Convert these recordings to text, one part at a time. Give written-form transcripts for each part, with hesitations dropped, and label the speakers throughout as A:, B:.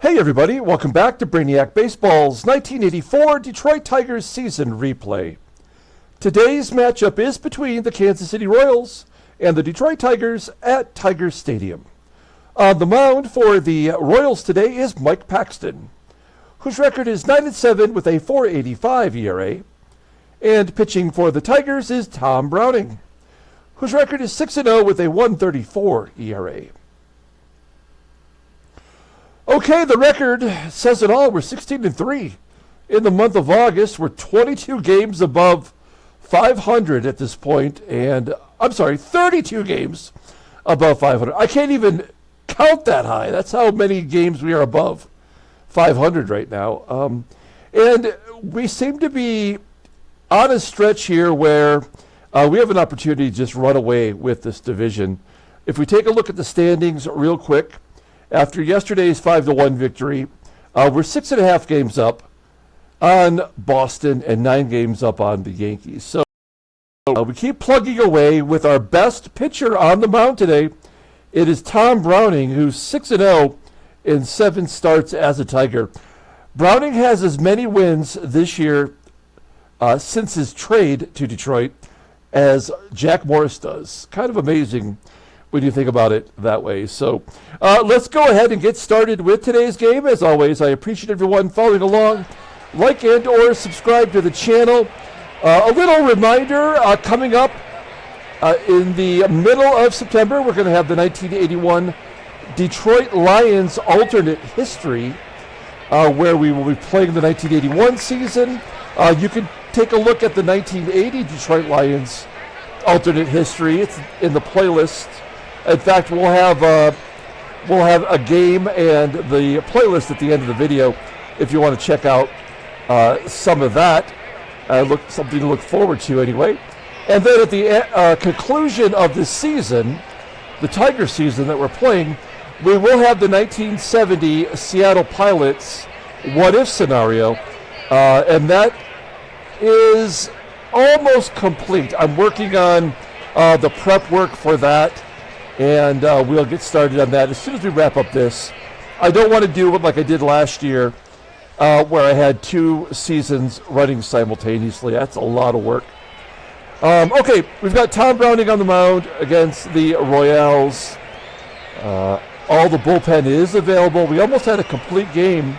A: Hey everybody, welcome back to Brainiac Baseball's 1984 Detroit Tigers season replay. Today's matchup is between the Kansas City Royals and the Detroit Tigers at Tiger Stadium. On the mound for the Royals today is Mike Paxton, whose record is 9-7 with a .485 ERA. And pitching for the Tigers is Tom Browning, whose record is 6-0 with a .134 ERA. Okay, the record says it all. We're 16-3 in the month of August. We're 22 games above 500 at this point, and 32 games above 500. I can't even count that high. That's how many games we are above 500 right now. And we seem to be on a stretch here where we have an opportunity to just run away with this division. If we take a look at the standings real quick, after yesterday's 5-1 victory, we're 6.5 games up on Boston and 9 games up on the Yankees. So we keep plugging away with our best pitcher on the mound today. It is Tom Browning, who's 6-0 in 7 starts as a Tiger. Browning has as many wins this year since his trade to Detroit as Jack Morris does. Kind of amazing when you think about it that way. So let's go ahead and get started with today's game. As always, I appreciate everyone following along. Like and or subscribe to the channel. A little reminder, coming up in the middle of September, we're going to have the 1981 Detroit Lions alternate history, where we will be playing the 1981 season. You can take a look at the 1980 Detroit Lions alternate history. It's in the playlist. In fact, we'll have a game and the playlist at the end of the video if you want to check out some of that. Something to look forward to anyway. And then at the conclusion of this season, the Tiger season that we're playing, we will have the 1970 Seattle Pilots what-if scenario, and that is almost complete. I'm working on the prep work for that. And we'll get started on that as soon as we wrap up this. I don't want to do it like I did last year, where I had 2 seasons running simultaneously. That's a lot of work. Okay, we've got Tom Browning on the mound against the Royals. All the bullpen is available. We almost had a complete game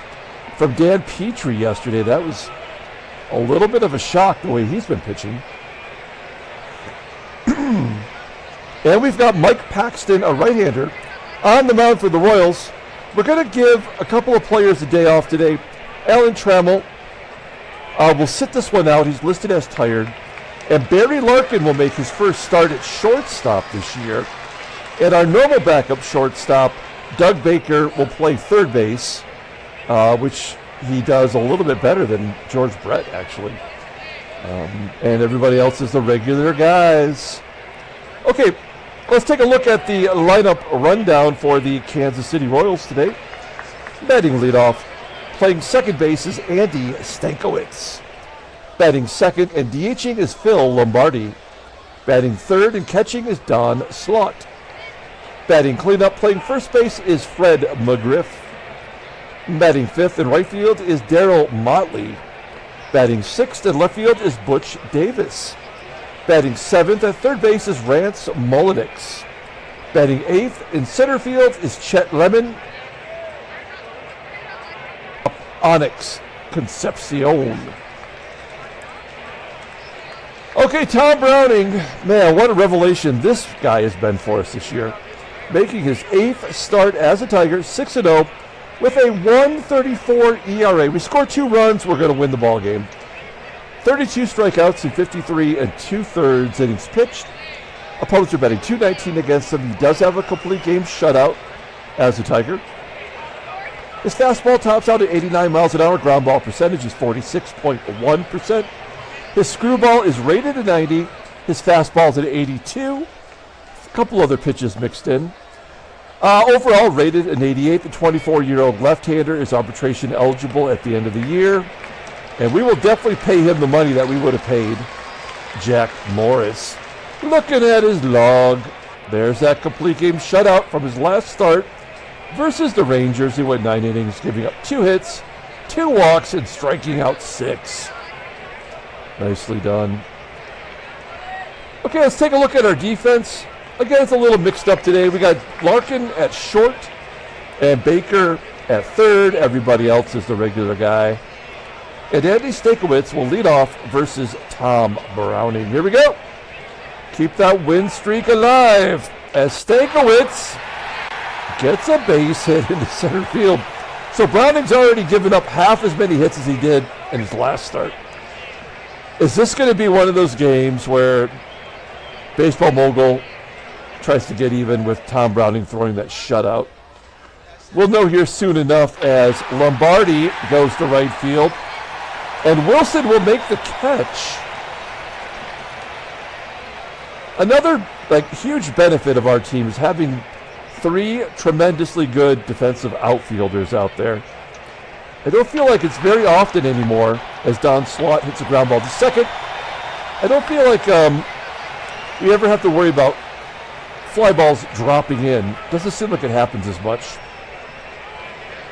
A: from Dan Petrie yesterday. That was a little bit of a shock the way he's been pitching. And we've got Mike Paxton, a right-hander, on the mound for the Royals. We're going to give a couple of players a day off today. Alan Trammell will sit this one out. He's listed as tired. And Barry Larkin will make his first start at shortstop this year. And our normal backup shortstop, Doug Baker, will play third base, which he does a little bit better than George Brett, actually. And everybody else is the regular guys. Okay. Let's take a look at the lineup rundown for the Kansas City Royals today. Batting leadoff, playing second base is Andy Stankiewicz. Batting second and DHing is Phil Lombardi. Batting third and catching is Don SLAUGHT. Batting cleanup, playing first base is Fred McGriff. Batting fifth and right field is Darryl Motley. Batting sixth and left field is Butch Davis. Batting seventh at third base is Rance MULLINIKS. Batting eighth in center field is Chet Onix CONCEPCION. Okay, Tom Browning, man, what a revelation this guy has been for us this year. Making his 8th start as a Tiger, 6-0, with a .134 ERA. We score 2 runs, we're going to win the ball game. 32 strikeouts in 53 2/3 innings pitched. Opponents are batting .219 against him. He does have a complete game shutout as a Tiger. His fastball tops out at 89 miles an hour. Ground ball percentage is 46.1%. His screwball is rated at 90. His fastball is at 82. A couple other pitches mixed in. Overall rated an 88. The 24-year-old left-hander is arbitration eligible at the end of the year. And we will definitely pay him the money that we would have paid Jack Morris. Looking at his log, there's that complete game shutout from his last start versus the Rangers, who went 9 innings, giving up 2 hits, 2 walks, and striking out 6. Nicely done. Okay, let's take a look at our defense. Again, it's a little mixed up today. We got Larkin at short and Baker at third. Everybody else is the regular guy. And Andy Stankiewicz will lead off versus Tom Browning. Here we go. Keep that win streak alive as Stankiewicz gets a base hit into center field. So Browning's already given up half as many hits as he did in his last start. Is this going to be one of those games where Baseball Mogul tries to get even with Tom Browning throwing that shutout? We'll know here soon enough as Lombardi goes to right field. And Wilson will make the catch. Another huge benefit of our team is having 3 tremendously good defensive outfielders out there. I don't feel like it's very often anymore as Don Slaught hits a ground ball to second. I don't feel like we ever have to worry about fly balls dropping in. Doesn't seem like it happens as much.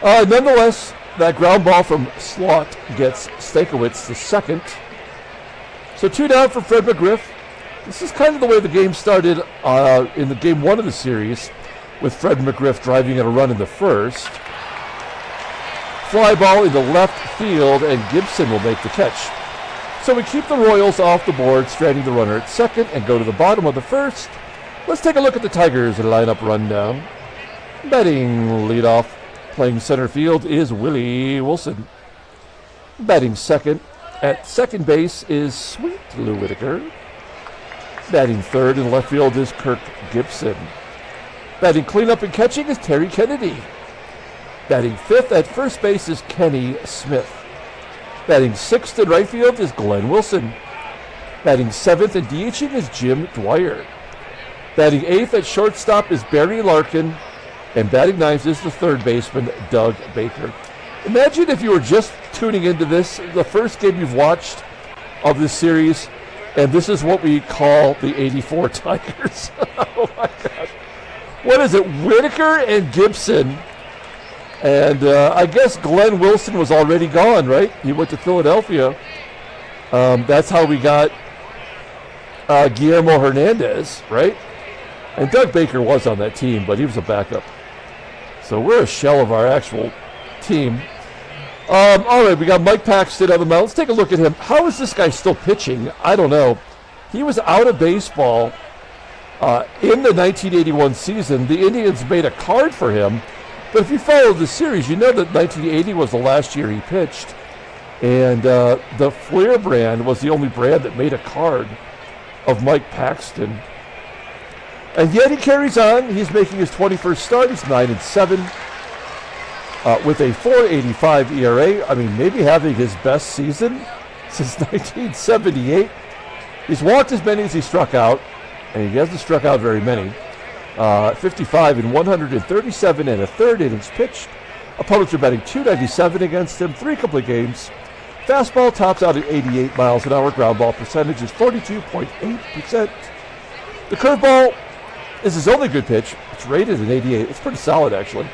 A: Nonetheless, that ground ball from Slaught gets Stankiewicz to second. So 2 down for Fred McGriff. This is kind of the way the game started in the game 1 of the series, with Fred McGriff driving in a run in the first. Fly ball into left field, and Gibson will make the catch. So we keep the Royals off the board, stranding the runner at second, and go to the bottom of the first. Let's take a look at the Tigers' lineup rundown. Batting leadoff, playing center field, is Willie Wilson. Batting second at second base is Sweet Lou Whitaker. Batting third in left field is Kirk Gibson. Batting cleanup and catching is Terry Kennedy. Batting fifth at first base is Kenny Smith. Batting sixth in right field is Glenn Wilson. Batting seventh and DHing is Jim Dwyer. Batting eighth at shortstop is Barry Larkin. And batting ninth is the third baseman, Doug Baker. Imagine if you were just tuning into this, the first game you've watched of this series, and this is what we call the 84 Tigers. Oh my God. What is it? Whitaker and Gibson. And I guess Glenn Wilson was already gone, right? He went to Philadelphia. That's how we got Guillermo Hernandez, right? And Doug Baker was on that team, but he was a backup. So we're a shell of our actual team. All right, we got Mike Paxton on the mound. Let's take a look at him. How is this guy still pitching? I don't know. He was out of baseball in the 1981 season. The Indians made a card for him. But if you follow the series, you know that 1980 was the last year he pitched. And the Flair brand was the only brand that made a card of Mike Paxton. And yet he carries on. He's making his 21st start. He's 9-7 with a 4.85 ERA. I mean, maybe having his best season since 1978. He's walked as many as he struck out, and he hasn't struck out very many. 55 in 137 and a third innings pitched. Opponents are batting .297 against him, 3 complete games. Fastball tops out at 88 miles an hour. Ground ball percentage is 42.8%. The curveball is his only good pitch. It's rated at 88. It's pretty solid, actually.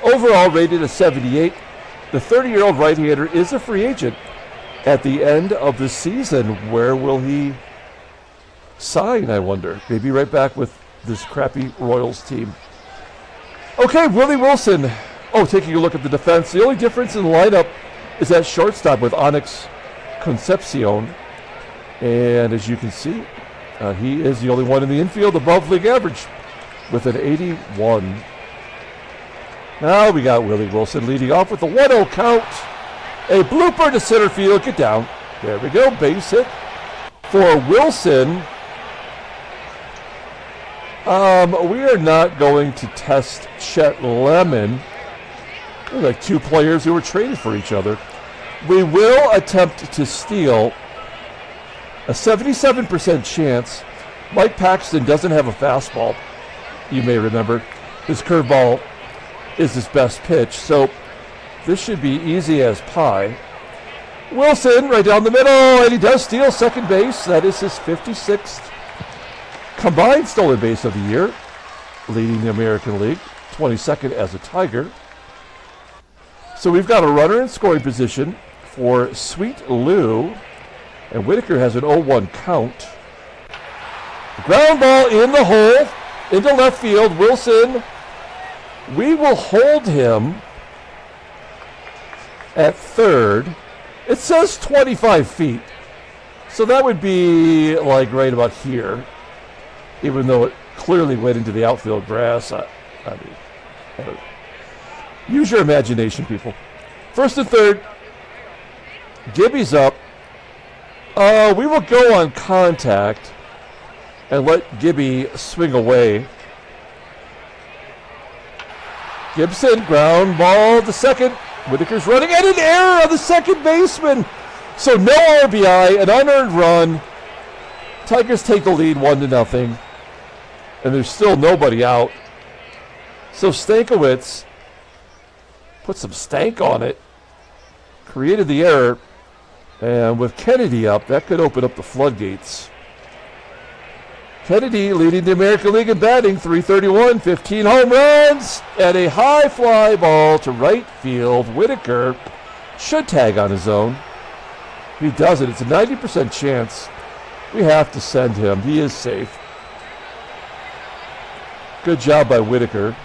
A: Overall rated at 78. The 30-year-old right-hander is a free agent at the end of the season. Where will he sign, I wonder? Maybe right back with this crappy Royals team. Okay, Willie Wilson. Oh, taking a look at the defense. The only difference in the lineup is that shortstop with Onix Concepcion. And as you can see, he is the only one in the infield above league average with an 81. Now we got Willie Wilson leading off with a 1-0 count. A blooper to center field. Get down. There we go. Base hit for Wilson. We are not going to test Chet Lemon. They're like 2 players who were traded for each other. We will attempt to steal. A 77% chance. Mike Paxton doesn't have a fastball. You may remember. His curveball is his best pitch. So this should be easy as pie. Wilson right down the middle, and he does steal second base. That is his 56th combined stolen base of the year, leading the American League. 22nd as a Tiger. So we've got a runner in scoring position for Sweet Lou, and Whitaker has an 0-1 count. Ground ball in the hole, into left field. Wilson, we will hold him at third. It says 25 feet, so that would be like right about here, even though it clearly went into the outfield grass. I mean, use your imagination, people. First and third. Gibby's up. We will go on contact and let Gibby swing away. Gibson, ground ball to second. Whitaker's running, and an error on the second baseman. So no RBI, an unearned run. Tigers take the lead 1-0, and there's still nobody out. So Stankiewicz put some stank on it, created the error, and with Kennedy up, that could open up the floodgates. Kennedy leading the American League in batting, .331, 15 home runs, and a high fly ball to right field. Whitaker should tag on his own. If he doesn't, it's a 90% chance. We have to send him. He is safe. Good job by Whitaker.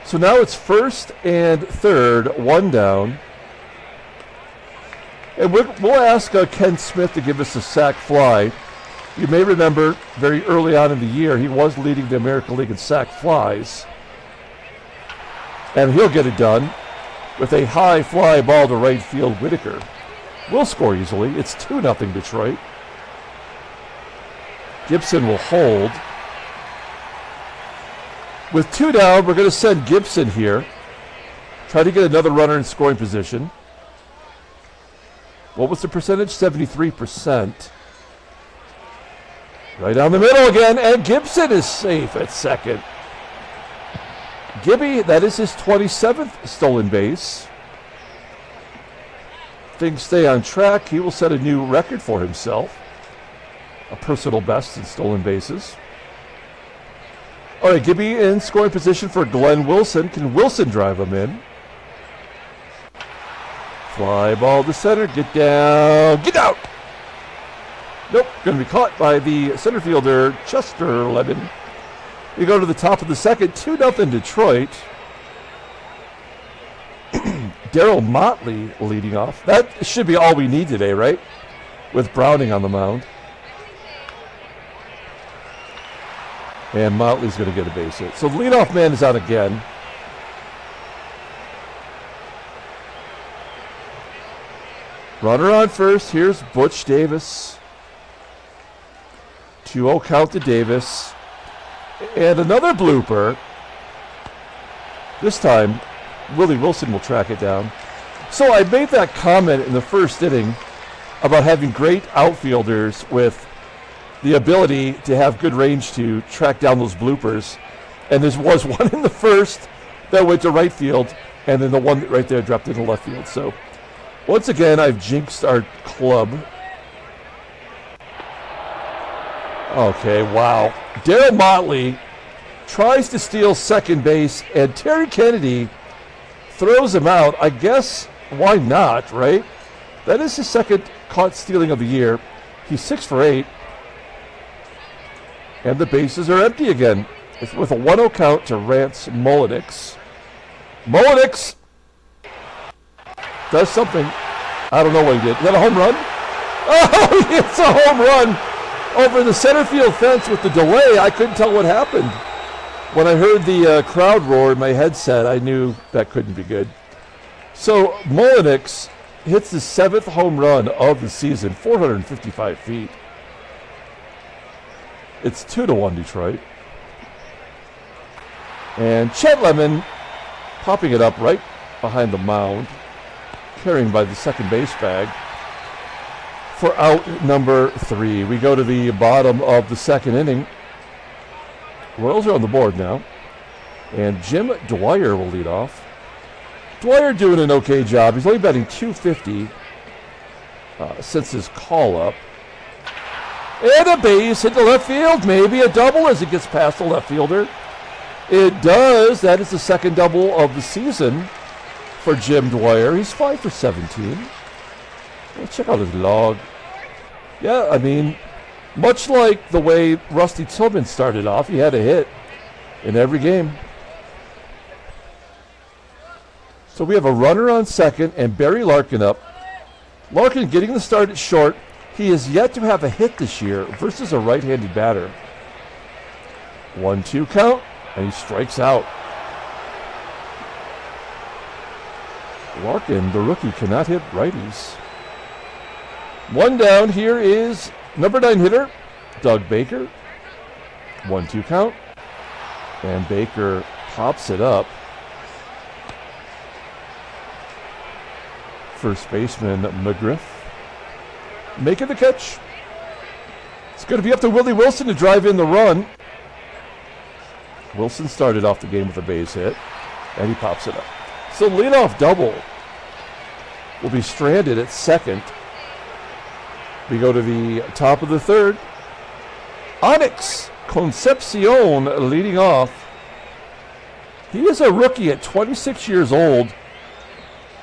A: So now it's first and third, one down. And we'll ask Ken Smith to give us a sac fly. You may remember very early on in the year, he was leading the American League in sac flies. And he'll get it done with a high fly ball to right field. Whitaker will score easily. It's 2-0 Detroit. Gibson will hold. With 2 down, we're going to send Gibson here. Try to get another runner in scoring position. What was the percentage? 73%. Right down the middle again, and Gibson is safe at second. Gibby, that is his 27th stolen base. Things stay on track. He will set a new record for himself. A personal best in stolen bases. All right, Gibby in scoring position for Glenn Wilson. Can Wilson drive him in? Fly ball to center. Get down. Get out! Nope, going to be caught by the center fielder, Chester Lemon. We go to the top of the second, 2-0 Detroit. Darryl Motley leading off. That should be all we need today, right? With Browning on the mound. And Motley's going to get a base hit. So the leadoff man is out again. Runner on first. Here's Butch Davis. 2-0 count to Davis. And another blooper. This time, Willie Wilson will track it down. So I made that comment in the first inning about having great outfielders with the ability to have good range to track down those bloopers. And there was one in the first that went to right field, and then the one right there dropped into left field. So once again, I've jinxed our club. Okay, wow. Darryl Motley tries to steal second base, and Terry Kennedy throws him out. I guess, why not, right? That is his second caught stealing of the year. He's 6 for 8. And the bases are empty again. It's with a 1-0 count to Rance MULLINIKS. MULLINIKS does something. I don't know what he did. Is that a home run? Oh, it's a home run over the center field fence with the delay. I couldn't tell what happened. When I heard the crowd roar in my headset, I knew that couldn't be good. So MULLINIKS hits his 7th home run of the season, 455 feet. It's 2-1 Detroit. And Chet Lemon popping it up right behind the mound, carrying by the second base bag for out number 3. We go to the bottom of the second inning. Royals are on the board now. And Jim DWYER will lead off. DWYER doing an okay job. He's only batting .250 since his call-up. And a base hit to left field. Maybe a double as it gets past the left fielder. It does. That is the second double of the season for Jim Dwyer. He's 5 for 17. Let's check out his log. Yeah, I mean, much like the way Rusty Tillman started off, he had a hit in every game. So we have a runner on second and Barry Larkin up. Larkin getting the start at short. He is yet to have a hit this year versus a right-handed batter. 1-2 count, and he strikes out. Larkin, the rookie, cannot hit righties. One down. Here is number 9 hitter, Doug Baker. 1-2 count, and Baker pops it up. First baseman McGriff making the catch. It's going to be up to Willie Wilson to drive in the run. Wilson started off the game with a base hit, and he pops it up. So leadoff double will be stranded at second. We go to the top of the third. Onix Concepcion leading off. He is a rookie at 26 years old,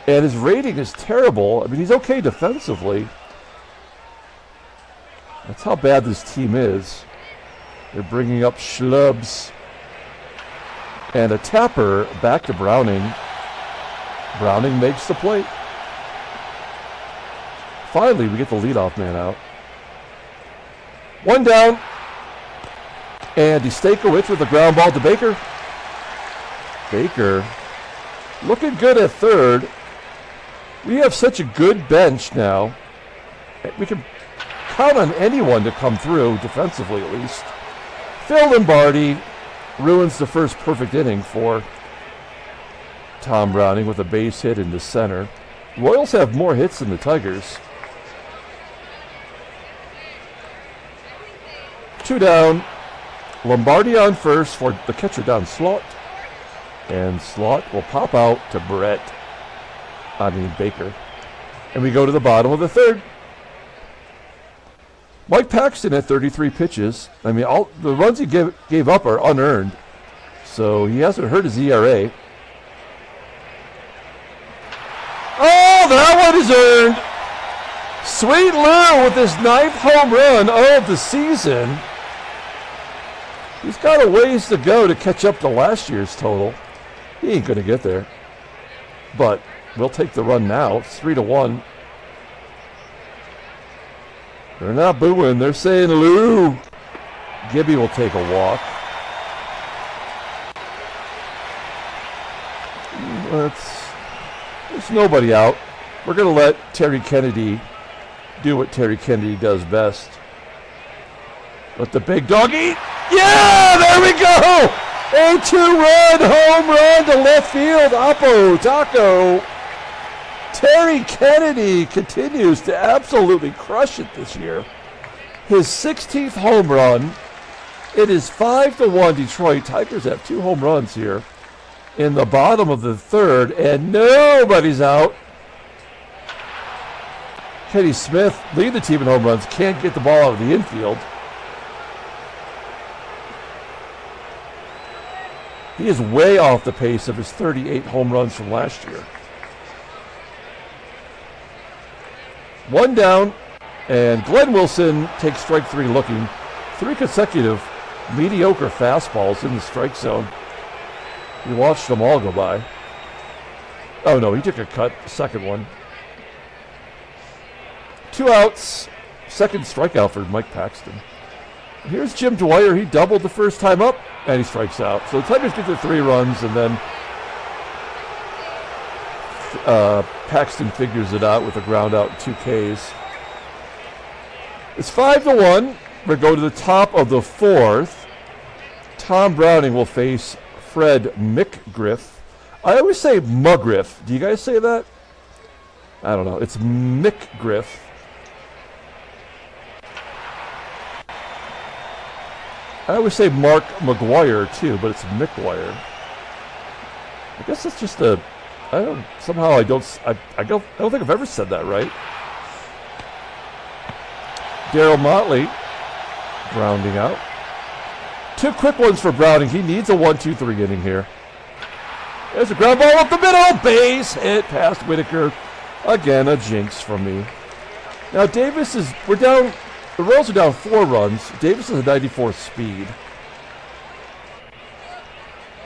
A: and his rating is terrible. I mean, he's okay defensively. That's how bad this team is. They're bringing up schlubs. And a tapper back to Browning. Browning makes the plate. Finally, we get the leadoff man out. One down. And Stankiewicz with a ground ball to Baker. Baker looking good at third. We have such a good bench now. We can count on anyone to come through, defensively at least. Phil Lombardi ruins the first perfect inning for Tom Browning with a base hit into center. Royals have more hits than the Tigers. 2 down. Lombardi on first for the catcher down, SLAUGHT. And SLAUGHT will pop out to Baker. And we go to the bottom of the third. Mike Paxton at 33 pitches. I mean, all the runs he gave up are unearned, so he hasn't hurt his ERA. Oh, that one is earned. Sweet Lou with his 9th home run of the season. He's got a ways to go to catch up to last year's total. He ain't going to get there. But we'll take the run now. It's 3-1. They're not booing. They're saying Lou. Gibby will take a walk. There's nobody out. We're going to let Terry Kennedy do what Terry Kennedy does best. Let the big dog eat. Yeah, there we go. A 2-run home run to left field. Oppo Taco. Terry Kennedy continues to absolutely crush it this year. His 16th home run. It is 5-1 Detroit. Tigers have 2 home runs here in the bottom of the third, and nobody's out. Kenny Smith, lead the team in home runs, can't get the ball out of the infield. He is way off the pace of his 38 home runs from last year. 1 down, and Glenn Wilson takes strike 3 looking. 3 consecutive mediocre fastballs in the strike zone. We watched them all go by. Oh no, he took a cut, the second one. 2 outs, second strikeout for Mike Paxton. Here's Jim Dwyer. He doubled the first time up, and he strikes out. So the Tigers get their 3 runs, and then Paxton figures it out with a ground out and 2 Ks. It's 5-1. We go to the top of the fourth. Tom Browning will face Fred McGriff. I always say McGriff. Do you guys say that? I don't know. It's McGriff. I always say Mark McGuire too, but it's McGuire. I guess it's just a. I don't think I've ever said that right. Darryl Motley grounding out. 2 quick ones for Browning. He needs a 1-2-3 inning here. There's a ground ball up the middle. Base hit past Whitaker. Again, a jinx from me. Now Davis is, we're down, the Royals are down 4 runs. Davis is a 94 speed.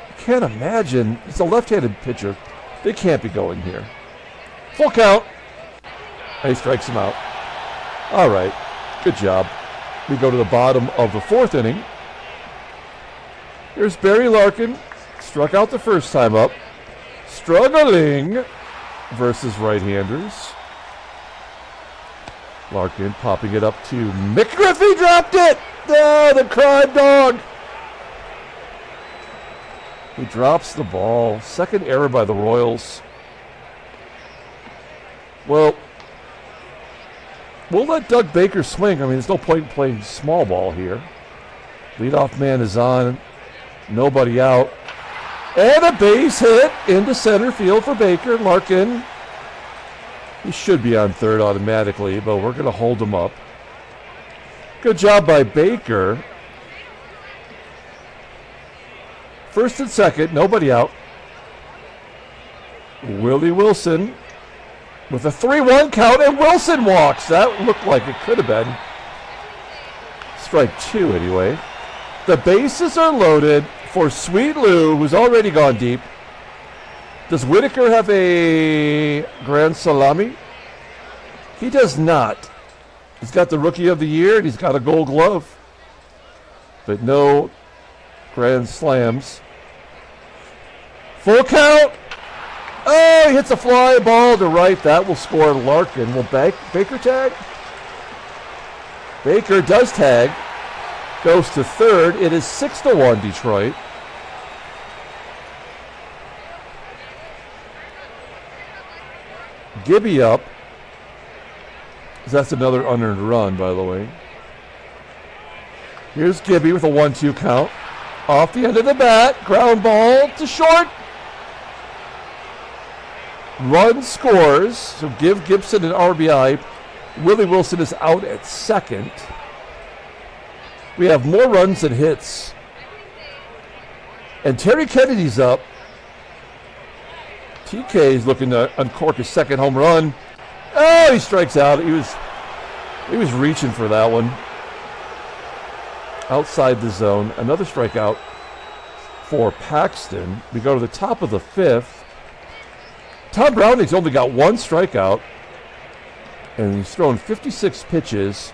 A: I can't imagine, it's a left-handed pitcher. They can't be going here. Full count. And he strikes him out. All right, good job. We go to the bottom of the 4th inning. Here's Barry Larkin. Struck out the first time up. Struggling versus right-handers. Larkin popping it up to McGRIFF. He dropped it! Oh, the crime dog. He drops the ball. 2nd error by the Royals. Well, we'll let Doug Baker swing. I mean, there's no point in playing small ball here. Leadoff man is on. Nobody out. And a base hit into center field for Baker. Larkin. He should be on 3rd automatically, but we're going to hold him up. Good job by Baker. 1st and 2nd, nobody out. Willie Wilson with a 3-1 count, and Wilson walks. That looked like it could have been. Strike 2 anyway. The bases are loaded for Sweet Lou, who's already gone deep. Does Whitaker have a grand salami? He does not. He's got the Rookie of the Year, and he's got a Gold Glove. But no grand slams. Full count. Oh, he hits a fly ball to right. That will score Larkin. Will Baker tag? Baker does tag. Goes to 3rd. It is 6-1 Detroit. Gibby up. That's another unearned run, by the way. Here's Gibby with a 1-2 count. Off the end of the bat. Ground ball to short. Run scores. So give Gibson an RBI. Willie Wilson is out at 2nd. We have more runs than hits. And Terry Kennedy's up. TK is looking to uncork his 2nd home run. Oh, he strikes out. He was reaching for that one. Outside the zone. Another strikeout for Paxton. We go to the top of the 5th. Tom Browning's only got 1 strikeout. And he's thrown 56 pitches.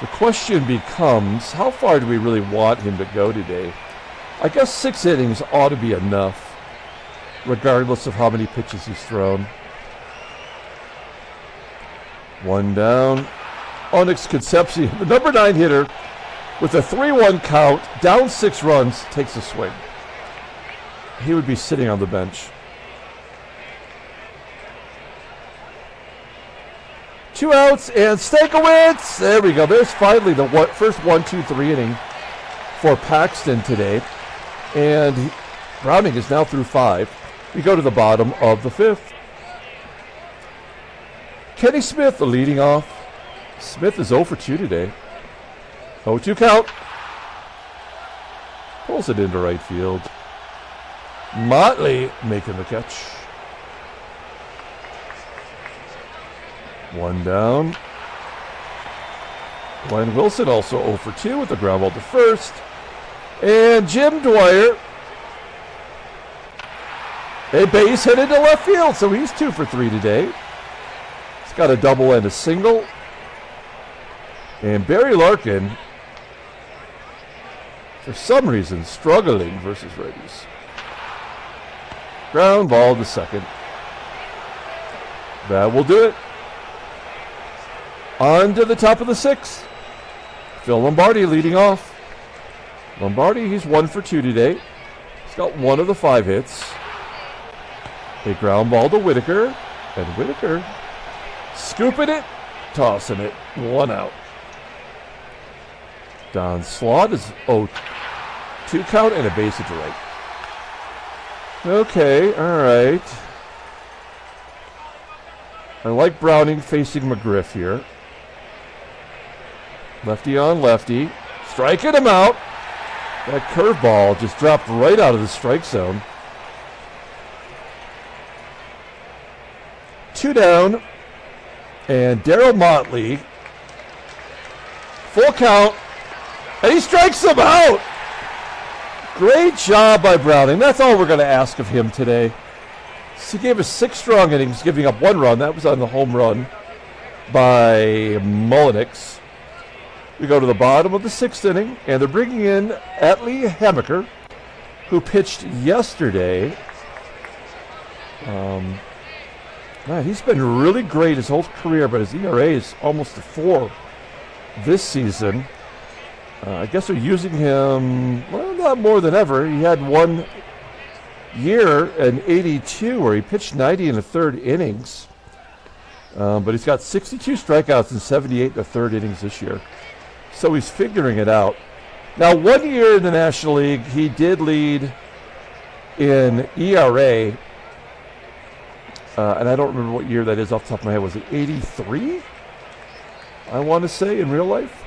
A: The question becomes, how far do we really want him to go today? I guess 6 innings ought to be enough, regardless of how many pitches he's thrown. 1 down. Onix Concepcion, the number 9 hitter, with a 3-1 count, down 6 runs, takes a swing. He would be sitting on the bench. 2 outs, and STANKIEWICZ. There we go. There's finally the first 1-2-3 inning for Paxton today. And Browning is now through 5. We go to the bottom of the 5th. Kenny Smith leading off. Smith is 0 for 2 today. 0-2 count. Pulls it into right field. Motley making the catch. 1 down. Glenn Wilson also 0 for 2 with the ground ball to 1st. And Jim Dwyer, a base hit into left field, so he's 2 for 3 today. He's got a double and a single. And Barry Larkin, for some reason, struggling versus righties. Ground ball to 2nd. That will do it. On to the top of the 6th. Phil Lombardi leading off. Lombardi, he's 1 for 2 today. He's got 1 of the 5 hits. A ground ball to Whitaker. And Whitaker scooping it, tossing it. 1 out. Don Slaught is 0-2 count and a base hit to right. Okay, all right. I like Browning facing McGriff here. Lefty on lefty. Striking him out. That curveball just dropped right out of the strike zone. 2 down. And Darryl Motley. Full count. And he strikes him out. Great job by Browning. That's all we're going to ask of him today. So he gave us 6 strong innings, giving up 1 run. That was on the home run by MULLINIKS. We go to the bottom of the 6th inning, and they're bringing in LARKIN, who pitched yesterday. Man, he's been really great his whole career, but his ERA is almost a 4 this season. I guess they're using him, well, not more than ever. He had 1 year in 82 where he pitched 90 in the 3rd innings. But he's got 62 strikeouts and 78 in the 3rd innings this year. So he's figuring it out. Now, 1 year in the National League, he did lead in ERA. And I don't remember what year that is off the top of my head. Was it 83? I want to say in real life.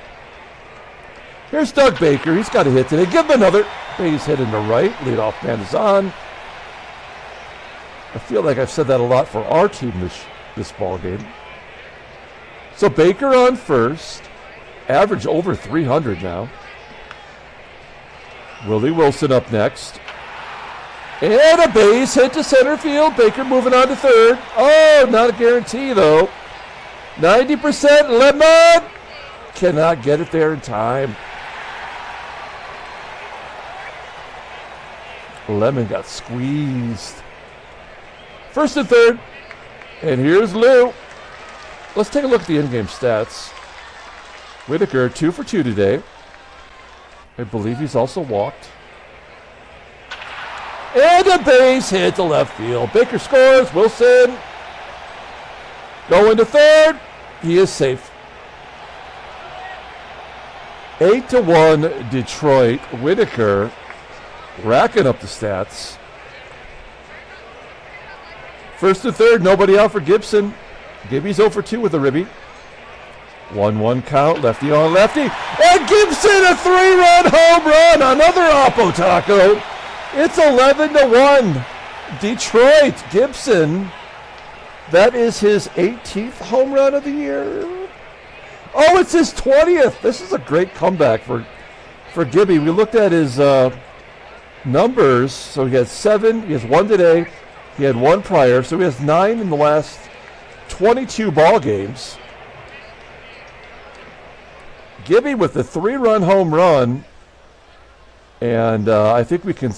A: Here's Doug Baker. He's got a hit today. Give him another base hit in the right. Leadoff man is on. I feel like I've said that a lot for our team this ball game. So Baker on first. Average over 300 now. Willie Wilson up next. And a base hit to center field. Baker moving on to 3rd. Oh, not a guarantee though. 90% Lemon. Cannot get it there in time. Lemon got squeezed. 1st and 3rd. And here's Lou. Let's take a look at the in-game stats. Whitaker, 2 for 2 today. I believe he's also walked. And a base hit to left field. Baker scores. Wilson going to 3rd. He is safe. 8-1 Detroit. Whitaker racking up the stats. 1st and 3rd, nobody out for Gibson. Gibby's 0 for 2 with a ribby. 1-1 count, lefty on lefty. And Gibson, a 3-run home run. Another Oppo Taco. It's 11-1. Detroit, Gibson. That is his 18th home run of the year. Oh, it's his 20th. This is a great comeback for Gibby. We looked at his numbers. So he has 7. He has 1 today. He had 1 prior. So he has 9 in the last 22 ball games. Gibby with the 3-run home run. And I think we can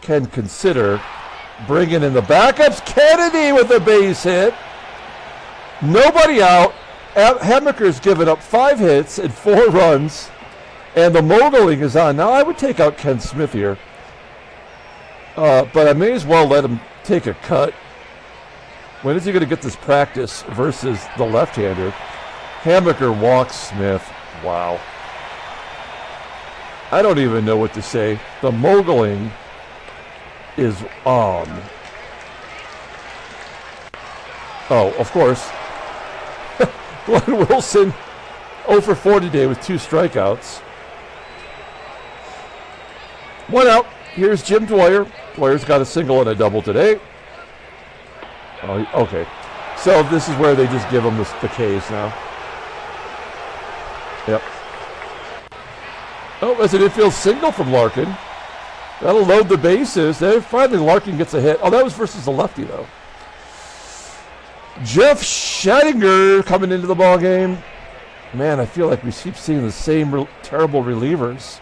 A: consider bringing in the backups. Kennedy with a base hit. Nobody out. Hemmiker's given up 5 hits and 4 runs. And the Mogling is on. Now, I would take out Ken Smith here. But I may as well let him take a cut. When is he going to get this practice versus the left-hander? Hammaker walks Smith. Wow. I don't even know what to say. The Mogling is on. Oh, of course. Glenn Wilson 0 for 4 today with 2 strikeouts. 1 out. Here's Jim Dwyer. Dwyer's got a single and a double today. Oh, okay. So this is where they just give him the K's now. Yep. Oh, there's an infield single from Larkin. That'll load the bases. There, finally, Larkin gets a hit. Oh, that was versus the lefty, though. Jeff Schattinger coming into the ball game. Man, I feel like we keep seeing the same terrible relievers.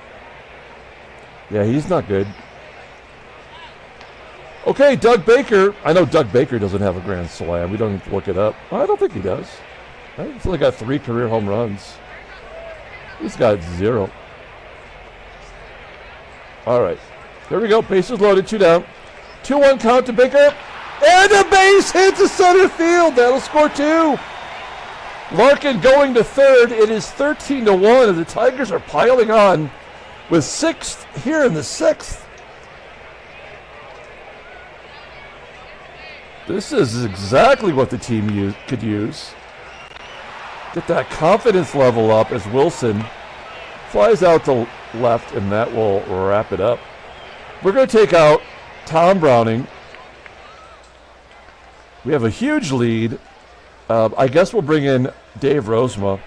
A: Yeah, he's not good. Okay, Doug Baker. I know Doug Baker doesn't have a grand slam. We don't need to look it up. I don't think he does. He's only got 3 career home runs. He's got 0. All right. There we go. Bases loaded. 2 down. 2-1 count to Baker. And a base hit to center field. That'll score 2. Larkin going to 3rd. It is 13-1, and the Tigers are piling on with 6th here in the 6th. This is exactly what the team could use. get that confidence level up as Wilson flies out to left, and that will wrap it up. We're going to take out Tom Browning. We have a huge lead. I guess we'll bring in Dave Rozema,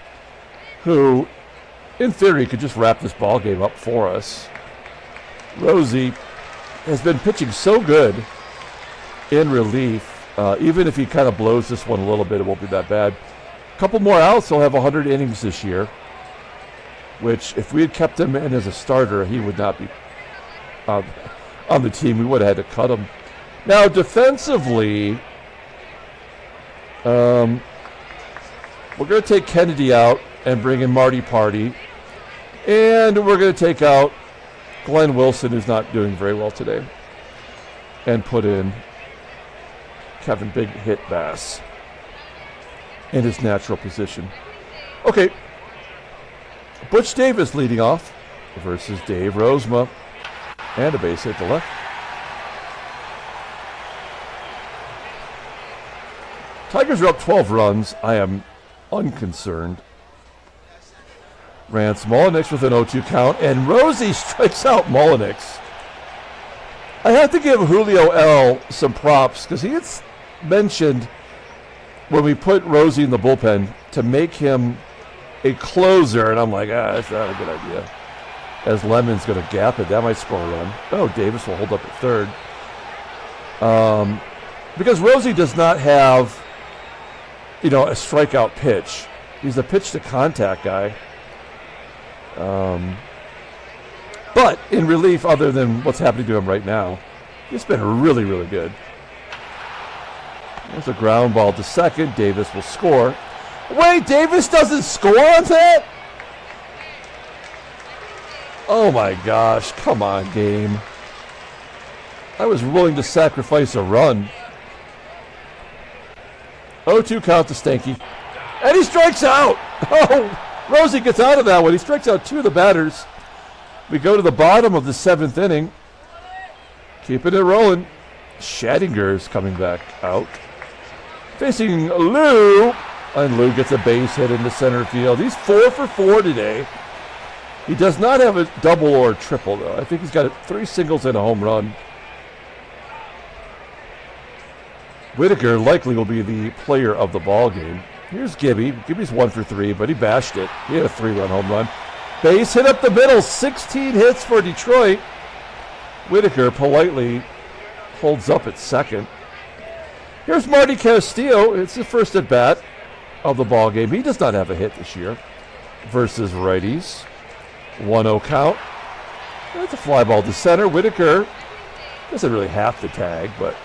A: who, in theory, could just wrap this ball game up for us. Rosie has been pitching so good in relief. Even if he kind of blows this one a little bit, it won't be that bad. A couple more outs, he'll have 100 innings this year, which if we had kept him in as a starter, he would not be on the team. We would have had to cut him. Now, defensively, we're going to take Kennedy out and bring in Marty Party. And we're going to take out Glenn Wilson, who's not doing very well today, and put in Kevin Big Hit Bass in his natural position. Okay. Butch Davis leading off versus Dave Rozema. And a base hit to left. Tigers are up 12 runs. I am unconcerned. Rance MULLINIKS with an 0-2 count, and Rosie strikes out MULLINIKS. I have to give Julio L some props because he had mentioned when we put Rosie in the bullpen to make him a closer, and I'm like, that's not a good idea. As Lemon's going to gap it, that might score a run. Oh, Davis will hold up at third. Because Rosie does not have, a strikeout pitch. He's a pitch-to-contact guy. But in relief, other than what's happening to him right now, he's been really, really good. There's a ground ball to second. Davis will score. Wait, Davis doesn't score on that? Oh my gosh, come on, game. I was willing to sacrifice a run. 0-2 count to Stanky. And he strikes out! Oh, Rosie gets out of that one. He strikes out two of the batters. We go to the bottom of the 7th inning. Keeping it rolling. Schattinger's coming back out. Facing Lou. And Lou gets a base hit into center field. He's 4 for 4 today. He does not have a double or a triple, though. I think he's got 3 singles and a home run. Whitaker likely will be the player of the ball game. Here's Gibby. Gibby's 1 for 3, but he bashed it. He had a 3-run home run. Base hit up the middle. 16 hits for Detroit. Whitaker politely holds up at second. Here's Marty Castillo. It's his first at bat of the ball game. He does not have a hit this year versus righties. 1-0 count. That's a fly ball to center. Whitaker doesn't really have to tag, but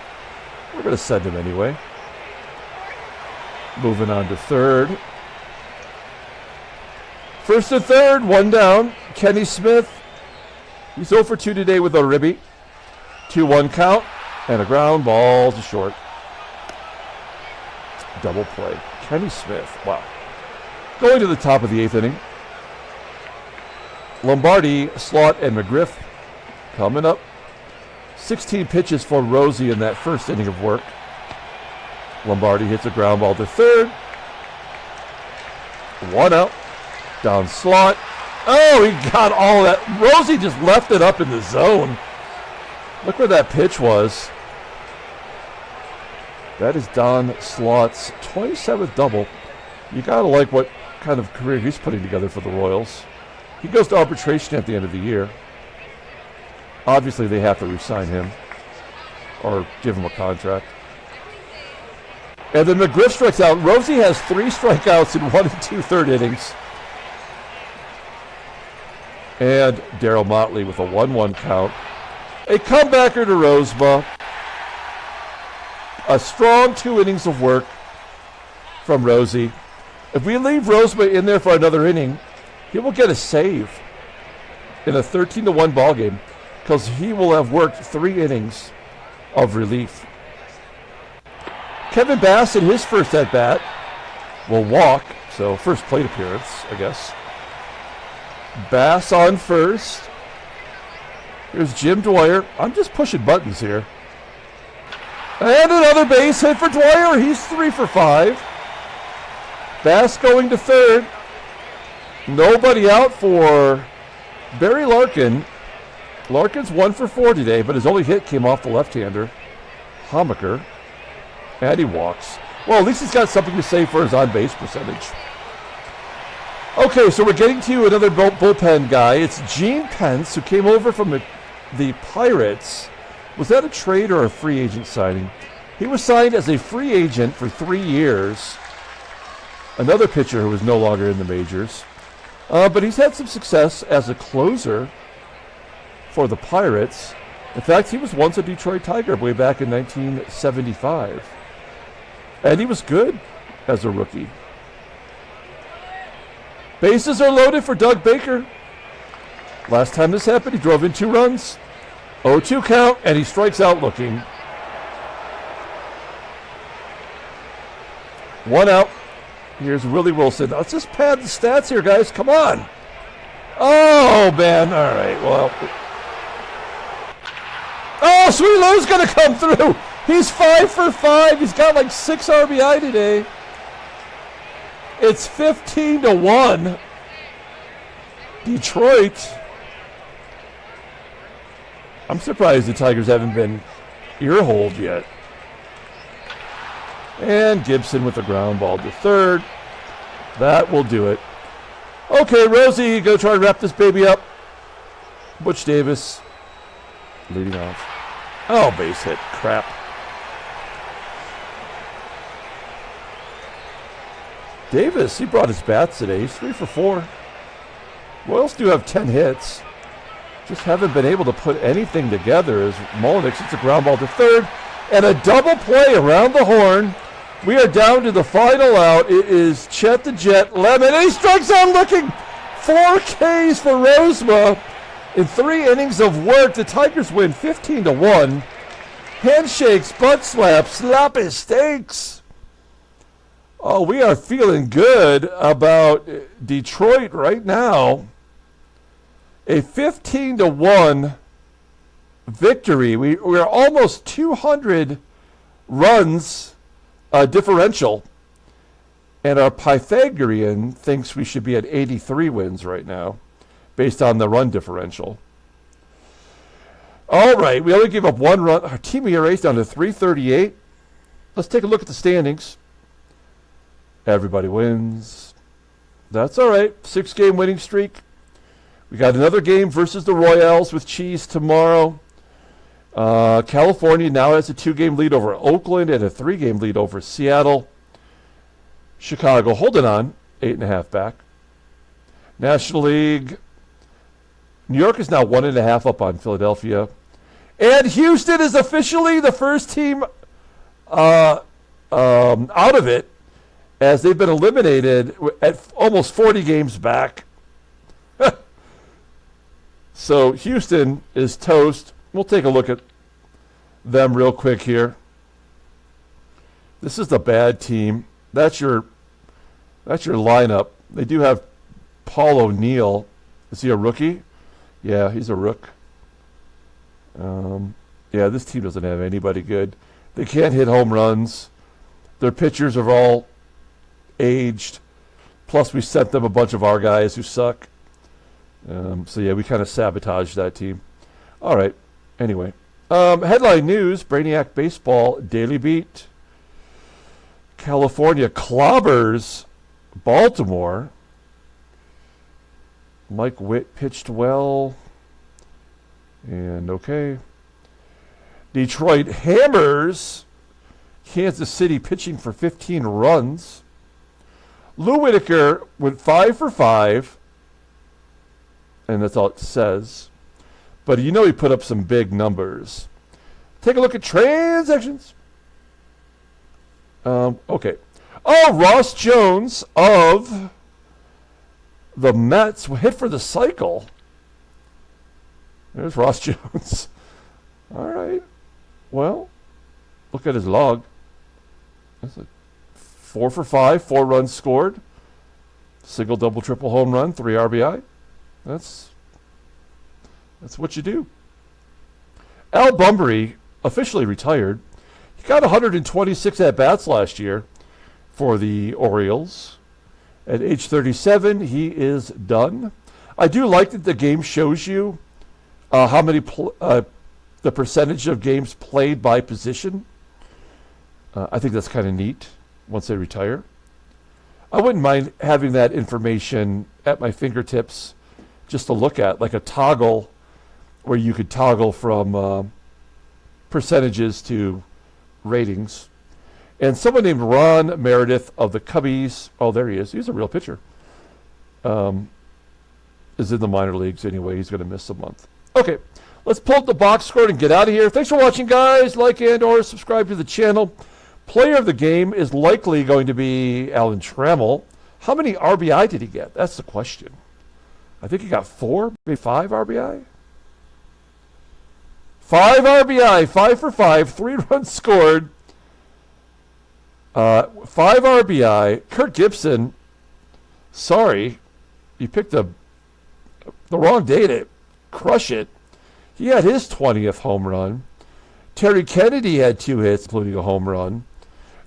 A: we're going to send him anyway. Moving on to third. First and third, 1 down. Kenny Smith. He's 0 for 2 today with a ribby. 2-1 count and a ground ball to short. Double play. Kenny Smith. Wow. Going to the top of the 8th inning. Lombardi, SLAUGHT, and McGRIFF coming up. 16 pitches for Rosie in that first inning of work. Lombardi hits a ground ball to third. 1 out. Down SLAUGHT. Oh, he got all that. Rosie just left it up in the zone. Look where that pitch was. That is Don SLAUGHT's 27th double. You got to like what kind of career he's putting together for the Royals. He goes to arbitration at the end of the year. Obviously, they have to re-sign him or give him a contract. And then McGriff strikes out. Rosie has 3 strikeouts in 1 2/3 innings. And Darryl Motley with a 1-1 count. A comebacker to Rozema. A strong 2 innings of work from Rosie. If we leave Rozema in there for another inning, he will get a save in a 13-1 ball game because he will have worked 3 innings of relief. Kevin Bass in his first at-bat will walk, so first plate appearance, I guess. Bass on first. Here's Jim Dwyer. I'm just pushing buttons here. And another base hit for Dwyer. He's 3 for 5. Bass going to third. Nobody out for Barry Larkin. Larkin's 1 for 4 today, but his only hit came off the left-hander, Homaker, and he walks. Well, at least he's got something to say for his on-base percentage. Okay, so we're getting to another bullpen guy. It's Gene Pence, who came over from the Pirates. Was that a trade or a free agent signing? He was signed as a free agent for 3 years. Another pitcher who was no longer in the majors. But he's had some success as a closer for the Pirates. In fact, he was once a Detroit Tiger way back in 1975. And he was good as a rookie. Bases are loaded for Doug Baker. Last time this happened, he drove in 2 runs. 0-2 count, and he strikes out looking. 1 out. Here's Willie Wilson. Let's just pad the stats here, guys. Come on. Oh, man. All right, well. Oh, Sweet Lou's going to come through. He's 5 for 5. He's got like 6 RBI today. It's 15-1. Detroit. I'm surprised the Tigers haven't been ear-holed yet. And Gibson with the ground ball to third. That will do it. Okay, Rosie, go try to wrap this baby up. Butch Davis leading off. Oh, base hit. Crap. Davis, he brought his bats today. He's 3 for 4. Royals do have 10 hits. Just haven't been able to put anything together as MULLINIKS hits a ground ball to third. And a double play around the horn. We are down to the final out. It is Chet the Jet Lemon. And he strikes out looking. 4 Ks for Rosema. In 3 innings of work, the Tigers win 15-1. Handshakes, butt slaps, sloppy steaks. Oh, we are feeling good about Detroit right now. A 15-1 victory. We're almost 200 runs differential. And our Pythagorean thinks we should be at 83 wins right now, based on the run differential. All right, we only gave up 1 run. Our team ERA is down to 3.38. Let's take a look at the standings. Everybody wins. That's all right. 6-game winning streak. We got another game versus the Royals with Cheese tomorrow. California now has a 2-game lead over Oakland and a 3-game lead over Seattle. Chicago holding on, 8.5 back. National League. New York is now 1.5 up on Philadelphia. And Houston is officially the first team out of it, as they've been eliminated at almost 40 games back. So Houston is toast. We'll take a look at them real quick here. This is the bad team. That's your lineup. They do have Paul O'Neill. Is he a rookie? Yeah, he's a rook. Yeah, this team doesn't have anybody good. They can't hit home runs. Their pitchers are all aged. Plus, we sent them a bunch of our guys who suck. So, yeah, we kind of sabotaged that team. All right. Anyway. Headline news, Brainiac Baseball Daily Beat. California clobbers Baltimore. Mike Witt pitched well. And okay. Detroit hammers Kansas City pitching for 15 runs. Lou Whitaker went 5 for 5. And that's all it says. But you know he put up some big numbers. Take a look at transactions. Okay. Oh, Ross Jones of the Mets hit for the cycle. There's Ross Jones. All right. Well, look at his log. That's a 4 for 5, 4 runs scored. Single, double, triple home run, 3 RBI. That's what you do. Al Bunbury officially retired. He got 126 at-bats last year for the Orioles. At age 37, he is done. I do like that the game shows you how many the percentage of games played by position. I think that's kind of neat once they retire. I wouldn't mind having that information at my fingertips just to look at, like a toggle where you could toggle from percentages to ratings. And someone named Ron Meredith of the Cubbies, oh, there he is. He's a real pitcher. Is in the minor leagues anyway. He's going to miss a month. Okay, let's pull up the box score and get out of here. Thanks for watching, guys. Like and or subscribe to the channel. Player of the game is likely going to be Alan Trammell. How many RBI did he get? That's the question. I think he got 4, maybe 5 RBI. 5 RBI, 5 for 5, 3 runs scored. 5 RBI. Kirk Gibson, sorry, you picked the wrong day to crush it. He had his 20th home run. Terry Kennedy had 2 hits, including a home run.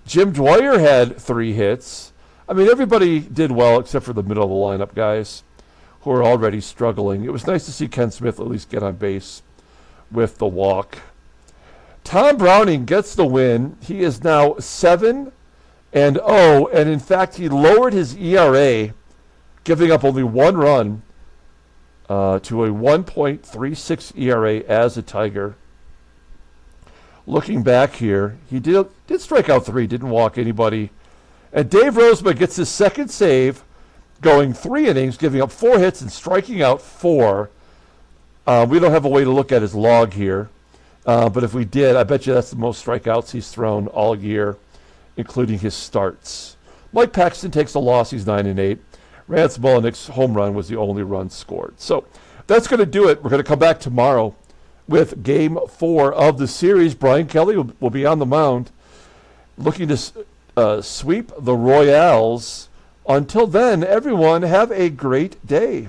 A: Jim Dwyer had 3 hits. I mean, everybody did well except for the middle of the lineup guys who are already struggling. It was nice to see Ken Smith at least get on base with the walk. Tom Browning gets the win. He is now 7-0, and in fact, he lowered his ERA, giving up only 1 run to a 1.36 ERA as a Tiger. Looking back here, he did strike out 3, didn't walk anybody. And Dave Rozema gets his second save, going 3 innings, giving up 4 hits and striking out 4. We don't have a way to look at his log here. But if we did, I bet you that's the most strikeouts he's thrown all year, including his starts. Mike Paxton takes a loss. He's 9-8. Rance MULLINIKS' home run was the only run scored. So that's going to do it. We're going to come back tomorrow with Game 4 of the series. Brian Kelly will be on the mound looking to sweep the Royals. Until then, everyone, have a great day.